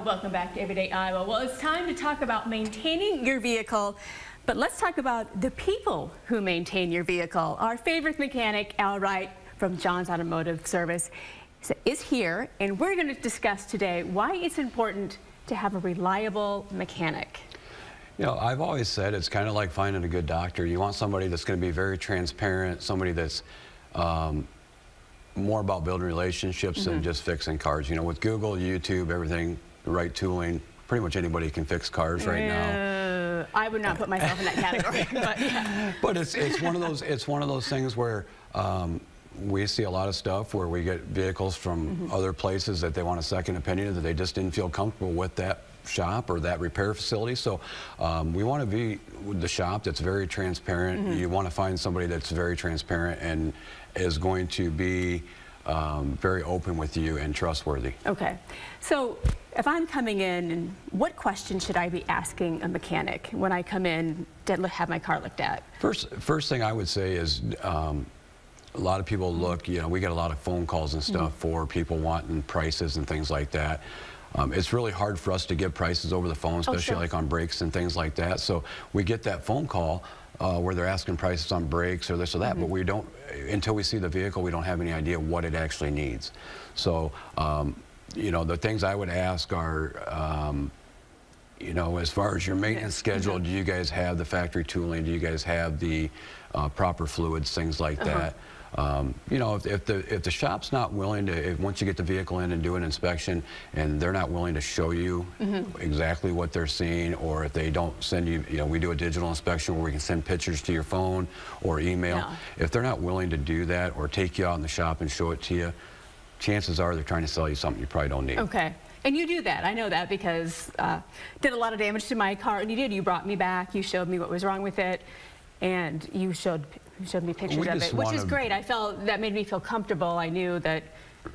welcome back to Everyday Iowa. Well, it's time to talk about maintaining your vehicle, but let's talk about the people who maintain your vehicle. Our favorite mechanic, Wright from John's Automotive Service, is here, and we're going to discuss today why it's important to have a reliable mechanic. You know, I've always said it's kind of like finding a good doctor. You want somebody that's going to be very transparent, somebody that's more about building relationships than just fixing cars. You know, with Google, YouTube, everything, the right tooling, pretty much anybody can fix cars right now. I would not put myself in that category, but yeah. But it's one of those things where we see a lot of stuff where we get vehicles from other places that they want a second opinion, that they just didn't feel comfortable with that shop or that repair facility. So we want to be with the shop that's very transparent. You want to find somebody that's very transparent and is going to be very open with you and trustworthy. Okay, so if I'm coming in, what question should I be asking a mechanic when I come in to have my car looked at? First thing I would say is a lot of people look, you know, we get a lot of phone calls and stuff for people wanting prices and things like that. It's really hard for us to give prices over the phone, especially like on brakes and things like that. So we get that phone call where they're asking prices on brakes or this or that, but we don't, until we see the vehicle, we don't have any idea what it actually needs. So, you know, the things I would ask are, you know, as far as your maintenance schedule, do you guys have the factory tooling? Do you guys have the proper fluids, things like that? You know, if the shop's not willing to, once you get the vehicle in and do an inspection and they're not willing to show you exactly what they're seeing, or if they don't send you, you know, we do a digital inspection where we can send pictures to your phone or email. If they're not willing to do that or take you out in the shop and show it to you, chances are they're trying to sell you something you probably don't need. Okay. And you do that. I know that because did a lot of damage to my car, and you did. You brought me back. You showed me what was wrong with it, and you showed me pictures of it, which is great. I felt that made me feel comfortable. I knew that.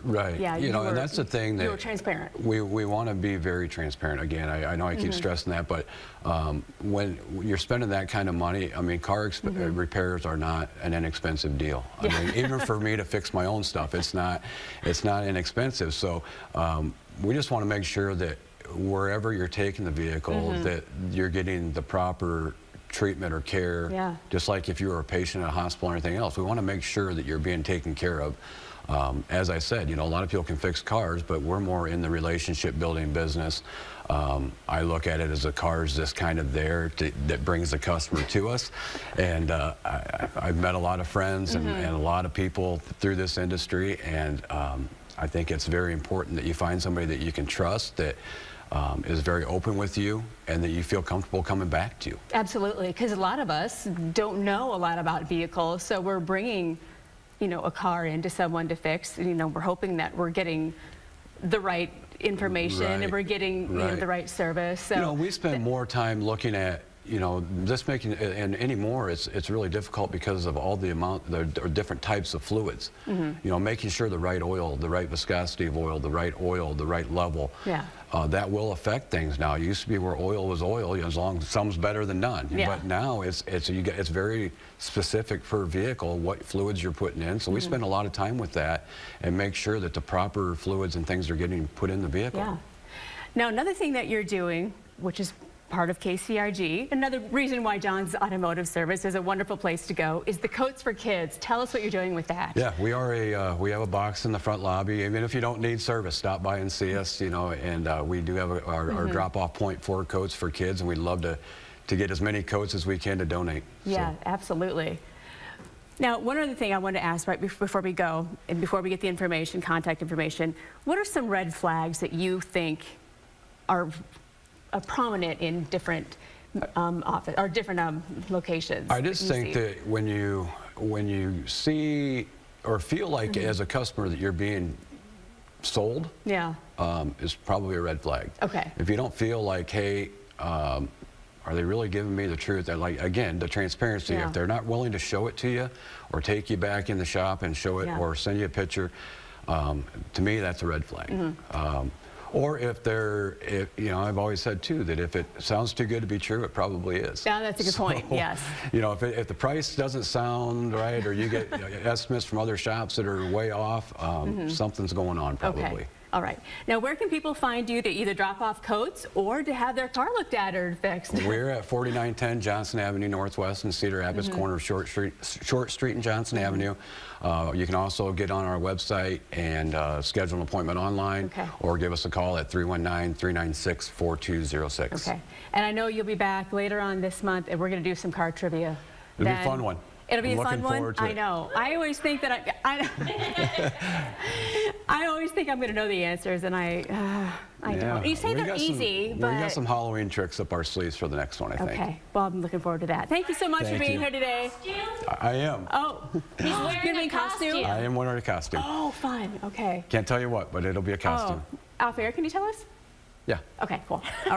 Right. Yeah. You know, and that's the thing that you were transparent. We want to be very transparent. Again, I know I keep stressing that, but when you're spending that kind of money, I mean, car repairs are not an inexpensive deal. I mean, even for me to fix my own stuff, it's not inexpensive. So we just want to make sure that wherever you're taking the vehicle, that you're getting the proper treatment or care, just like if you were a patient at a hospital or anything else. We want to make sure that you're being taken care of. As I said, you know, a lot of people can fix cars, but we're more in the relationship building business. I look at it as a car's just kind of there that brings the customer to us. And I've met a lot of friends and a lot of people through this industry, and I think it's very important that you find somebody that you can trust, that is very open with you, and that you feel comfortable coming back to. Absolutely, because a lot of us don't know a lot about vehicles, so we're bringing, you know, a car into someone to fix. You know, we're hoping that we're getting the right information and we're getting you know, the right service. So, you know, we spend more time looking at, you know, just making, and anymore it's really difficult because of all the different types of fluids. You know, making sure the right oil, the right viscosity of oil, the right level. That will affect things now. It used to be where oil was oil, you know, as long as some's better than none. But now it's very specific per vehicle what fluids you're putting in. So we spend a lot of time with that and make sure that the proper fluids and things are getting put in the vehicle. Now, another thing that you're doing, which is part of KCRG, another reason why John's Automotive Service is a wonderful place to go, is the Coats for Kids. Tell us what you're doing with that. Yeah, we are we have a box in the front lobby. Even if you don't need service, stop by and see us, you know, and we do have our drop-off point for Coats for Kids, and we'd love to get as many coats as we can to donate. Yeah, absolutely. Now, one other thing I wanted to ask right before we go, and before we get the information, contact information, what are some red flags that you think are prominent in different office or different locations? I just think that when you see or feel like as a customer that you're being sold, is probably a red flag. Okay. If you don't feel like, hey, are they really giving me the truth? Like, again, the transparency. If they're not willing to show it to you or take you back in the shop and show it or send you a picture, to me that's a red flag. Or if you know, I've always said too that if it sounds too good to be true, it probably is. Yeah, that's a good point. Yes. You know, if the price doesn't sound right, or you get estimates from other shops that are way off, something's going on probably. Okay. All right. Now, where can people find you to either drop off coats or to have their car looked at or fixed? We're at 4910 Johnson Avenue Northwest in Cedar Rapids, corner of Short Street and Johnson Avenue. You can also get on our website and schedule an appointment online, Okay. or give us a call at 319-396-4206. Okay. And I know you'll be back later on this month, and we're going to do some car trivia. It'll be a fun one. It'll be I'm a fun looking one. forward to I it. know. I always think that I always think I'm going to know the answers, and I don't. You say We they're got easy, we but got some Halloween tricks up our sleeves for the next one, I think. okay. Well, I'm looking forward to that. Thank you so much for Thank being you. here today. I am. Oh, He's you're wearing gonna be a in costume? I am wearing a costume. Oh, fun. Okay. Can't tell you what, but it'll be a costume. Oh, off air, can you tell us? Yeah. Okay, cool. All right.